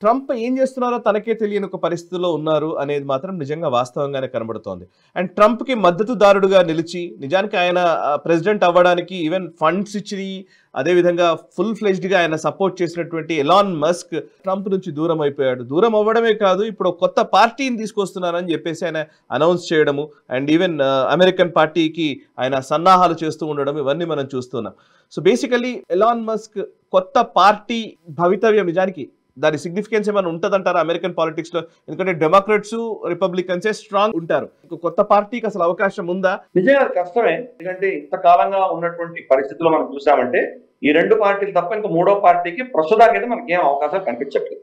Trump ఏం చేస్తున్నారో తనకే తెలియని ఒక పరిస్థితిలో ఉన్నారు అనేది మాత్రం నిజంగా వాస్తవంగానే కనబడుతోంది. అండ్ ట్రంప్కి మద్దతుదారుడుగా నిలిచి నిజానికి ఆయన ప్రెసిడెంట్ అవ్వడానికి ఈవెన్ ఫండ్స్ ఇచ్చి అదేవిధంగా ఫుల్ ఫ్లెజ్డ్గా ఆయన సపోర్ట్ చేసినటువంటి ఎలాన్ మస్క్ ట్రంప్ నుంచి దూరం అయిపోయాడు. దూరం అవ్వడమే కాదు, ఇప్పుడు కొత్త పార్టీని తీసుకొస్తున్నారని చెప్పేసి ఆయన అనౌన్స్ చేయడము అండ్ ఈవెన్ అమెరికన్ పార్టీకి ఆయన సన్నాహాలు చేస్తూ ఉండడం ఇవన్నీ మనం చూస్తున్నాం. సో బేసికలీ ఎలాన్ మస్క్ కొత్త పార్టీ భవితవ్యం నిజానికి దాని సిగ్నిఫికెన్స్ ఏమైనా ఉంటుందంటారా అమెరికన్ పాలిటిక్స్ లో? ఎందుకంటే డెమోక్రాట్స్ రిపబ్లికన్సే స్ట్రాంగ్ ఉంటారు. కొత్త పార్టీకి అసలు అవకాశం ఉందా? నిజంగా కష్టమే. ఎందుకంటే ఇంతకాలంగా ఉన్నటువంటి పరిస్థితుల్లో మనం చూసామంటే ఈ రెండు పార్టీలు తప్ప ఇంకా మూడో పార్టీకి ప్రస్తుతానికి అయితే మనకి ఏం అవకాశాలు కనిపించట్లేదు.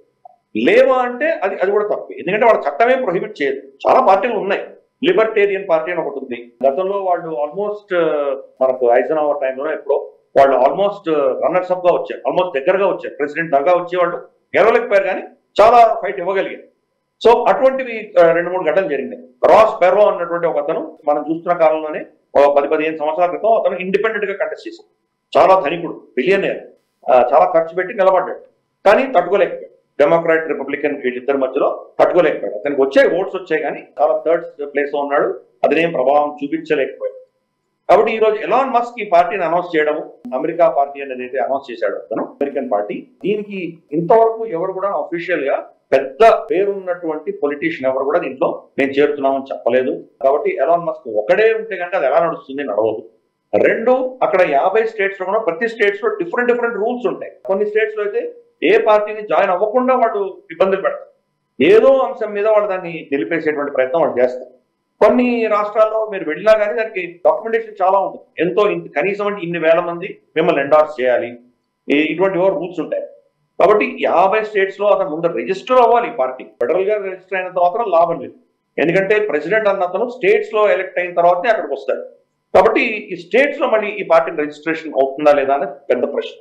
లేవా అంటే అది కూడా తప్పు. ఎందుకంటే వాళ్ళ చట్టమే ప్రొహిబిట్ చేయదు. చాలా పార్టీలు ఉన్నాయి. లిబర్టేరియన్ పార్టీ అని ఒకటి ఉంది. గతంలో వాళ్ళు ఆల్మోస్ట్ మనకు ఐజెన్హవర్ టైంలో ఎప్పుడో వాళ్ళు ఆల్మోస్ట్ రన్నర్స్ అప్ గా వచ్చారు, ఆల్మోస్ట్ దగ్గరగా వచ్చారు, ప్రెసిడెంట్ దగ్గర వచ్చేవాళ్ళు గెలవలేకపోయారు కానీ చాలా ఫైట్ ఇవ్వగలిగారు. సో అటువంటివి 2-3 ఘటనలు జరిగినాయి. రాస్ పెర్రో అన్నటువంటి ఒక అతను మనం చూస్తున్న కాలంలోనే 10-15 సంవత్సరాల క్రితం అతను ఇండిపెండెంట్ గా కంటెస్ట్ చేశాడు. చాలా ధనికుడు, బిలియనేర్, చాలా ఖర్చు పెట్టి నిలబడ్డాడు. కానీ తట్టుకోలేకపోయాడు. డెమోక్రాట్ రిపబ్లికన్ వీళ్ళిద్దరి మధ్యలో తట్టుకోలేకపోయాడు. అతనికి వచ్చాయి, ఓట్స్ వచ్చాయి, కానీ చాలా థర్డ్ ప్లేస్ లో ఉన్నాడు. అతనేం ప్రభావం చూపించలేకపోయాడు. కాబట్టి ఈ రోజు ఎలాన్ మస్క్ ఈ పార్టీని అనౌన్స్ చేయడము, అమెరికా పార్టీ అనేది అయితే అనౌన్స్ చేశాడు అతను, అమెరికన్ పార్టీ. దీనికి ఇంతవరకు ఎవరు కూడా అఫీషియల్ గా పెద్ద పేరున్నటువంటి పొలిటీషియన్ ఎవరు కూడా దీంట్లో నేను చేరుతున్నామని చెప్పలేదు. కాబట్టి ఎలాన్ మస్క్ ఒకడే ఉంటే కనుక అది ఎలా నడుస్తుంది? నడవదు. రెండు, అక్కడ 50 స్టేట్స్ లో కూడా ప్రతి స్టేట్స్ లో డిఫరెంట్ రూల్స్ ఉంటాయి. కొన్ని స్టేట్స్ లో అయితే ఏ పార్టీని జాయిన్ అవ్వకుండా వాళ్ళు ఇబ్బందులు పెడతారు. ఏదో అంశం మీద వాళ్ళు దాన్ని నిలిపేసేటువంటి ప్రయత్నం వాళ్ళు చేస్తారు. కొన్ని రాష్ట్రాల్లో మీరు వెళ్ళినా కానీ దానికి డాక్యుమెంటేషన్ చాలా ఉంటుంది. ఎంతో కనీసం అంటే ఇన్ని వేల మంది మిమ్మల్ని ఎండార్స్ చేయాలి, ఇటువంటి రూల్స్ ఉంటాయి. కాబట్టి 50 స్టేట్స్ లో అతను ముందు రిజిస్టర్ అవ్వాలి. ఈ పార్టీ ఫెడరల్ గా రిజిస్టర్ అయిన తర్వాత లాభం లేదు. ఎందుకంటే ప్రెసిడెంట్ అన్న అతను స్టేట్స్ లో ఎలక్ట్ అయిన తర్వాతనే అక్కడికి వస్తాడు. కాబట్టి ఈ స్టేట్స్ లో మళ్ళీ ఈ పార్టీ రిజిస్ట్రేషన్ అవుతుందా లేదా అనేది పెద్ద ప్రశ్న.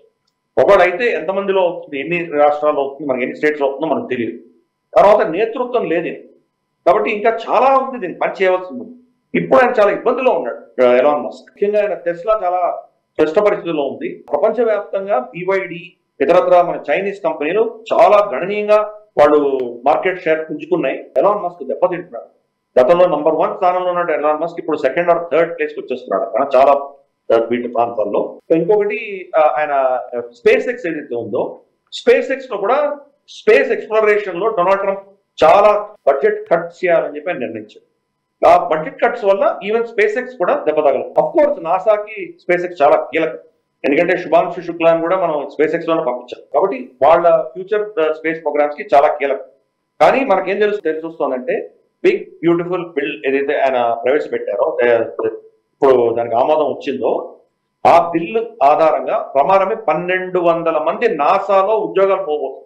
ఒకవేళ అయితే ఎంతమందిలో అవుతుంది, ఎన్ని రాష్ట్రాల్లో అవుతుంది, మనకి ఎన్ని స్టేట్స్ లో అవుతుందో మనకు తెలియదు. తర్వాత నేతృత్వం లేదు. కాబట్టి ఇంకా చాలా ఉంది దీన్ని పని చేయవలసింది. ఇప్పుడు ఆయన చాలా ఇబ్బందిలో ఉన్నాడు ఎలాన్ మస్క్. ముఖ్యంగా ఆయన టెస్లా చాలా క్లిష్ట పరిస్థితుల్లో ఉంది. ప్రపంచవ్యాప్తంగా BYD ఇతరత్ర మన చైనీస్ కంపెనీలు చాలా గణనీయంగా వాళ్ళు మార్కెట్ షేర్ పుంజుకున్నాయి. ఎలాన్ మస్క్ దెబ్బతింటున్నాడు. గతంలో నంబర్ 1 స్థానంలో ఉన్న ఎలాన్ మస్క్ ఇప్పుడు 2nd or 3rd ప్లేస్కి వచ్చేస్తున్నాడు అక్కడ చాలా వీటి ప్రాంతాల్లో. ఇంకొకటి ఆయన స్పేస్ ఎక్స్ ఏదైతే ఉందో, స్పేస్ ఎక్స్ లో కూడా స్పేస్ ఎక్స్ప్లోరేషన్ లో డొనాల్డ్ ట్రంప్ చాలా బడ్జెట్ కట్స్ చేయాలని చెప్పి ఆయన నిర్ణయించారు. ఆ బడ్జెట్ కట్స్ వల్ల ఈవెన్ స్పేస్ ఎక్స్ కూడా దెబ్బతగలదు. అఫ్ కోర్స్ నాసాకి స్పేస్ ఎక్స్ చాలా కీలకం. ఎందుకంటే శుభాంశు శుక్లాని కూడా మనం స్పేస్ ఎక్స్ లోనే పంపించాం. కాబట్టి వాళ్ళ ఫ్యూచర్ స్పేస్ ప్రోగ్రామ్స్ కి చాలా కీలకం. కానీ మనకేం తెలుస్తుందంటే బిగ్ బ్యూటిఫుల్ బిల్ ఏదైతే ఆయన ప్రవేశపెట్టారో, ఇప్పుడు దానికి ఆమోదం వచ్చిందో, ఆ బిల్లు ఆధారంగా ప్రమాణమే 1200 మంది నాసాలో ఉద్యోగాలు పోబోతుంది.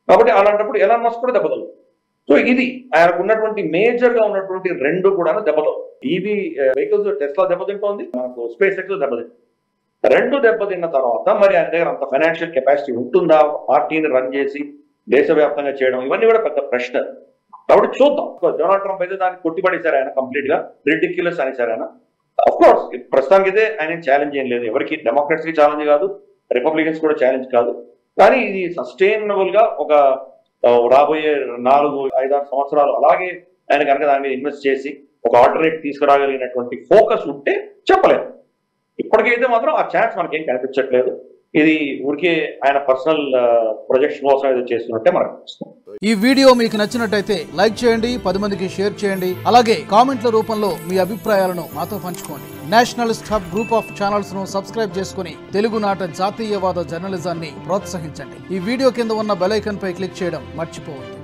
కాబట్టి అలాంటప్పుడు ఎలాన్ మస్క్ కూడా దెబ్బతలు. సో ఇది ఆయనకు ఉన్నటువంటి మేజర్ గా ఉన్నటువంటి రెండు కూడా దెబ్బతలు. ఈవీ వెహికల్స్ టెస్లా దెబ్బతింటోంది, మనకు స్పేస్ ఎక్స్ దెబ్బతింటుంది. రెండు దెబ్బతిన్న తర్వాత మరి ఆయన దగ్గర అంత ఫైనాన్షియల్ కెపాసిటీ ఉంటుందా పార్టీని రన్ చేసి దేశవ్యాప్తంగా చేయడం? ఇవన్నీ కూడా పెద్ద ప్రశ్న. కాబట్టి చూద్దాం. డొనాల్డ్ ట్రంప్ అయితే దాన్ని కొట్టిపడేశారు ఆయన, కంప్లీట్ గా రిడిక్యులస్ అనేసారు ఆయన. అఫ్ కోర్స్ ప్రస్తుతానికి అయితే ఆయన ఛాలెంజ్ ఏం లేదు. ఎవరికి డెమోక్రాట్స్ కి ఛాలెంజ్ కాదు, రిపబ్లికన్స్ కూడా ఛాలెంజ్ కాదు. కానీ ఇది సస్టైనబుల్ గా ఒక రాబోయే 4-5-6 సంవత్సరాలు అలాగే ఆయన కనుక దాని మీద ఇన్వెస్ట్ చేసి ఒక ఆల్టర్నేట్ తీసుకురాగలిగినటువంటి ఫోకస్ ఉంటే చెప్పలేదు. ఇప్పటికైతే మాత్రం ఆ ఛాన్స్ మనకేం కనిపించట్లేదు. ఇది ఊరికే ఆయన పర్సనల్ ప్రొజెక్షన్ కోసం ఏదో చేస్తున్నట్టే మనకు అనిపిస్తుంది. ఈ వీడియో మీకు నచ్చినట్టయితే లైక్ చేయండి, 10 మందికి షేర్ చేయండి. అలాగే కామెంట్ల రూపంలో మీ అభిప్రాయాలను మాతో పంచుకోండి. Nationalist hub group of channels ను సబ్స్క్రైబ్ చేసుకుని తెలుగునాట జాతీయవాద జర్నలిజాన్ని ప్రోత్సహించండి. ఈ వీడియో కింద ఉన్న బెల్ ఐకాన్ పై క్లిక్ చేయడం మర్చిపోవద్దు.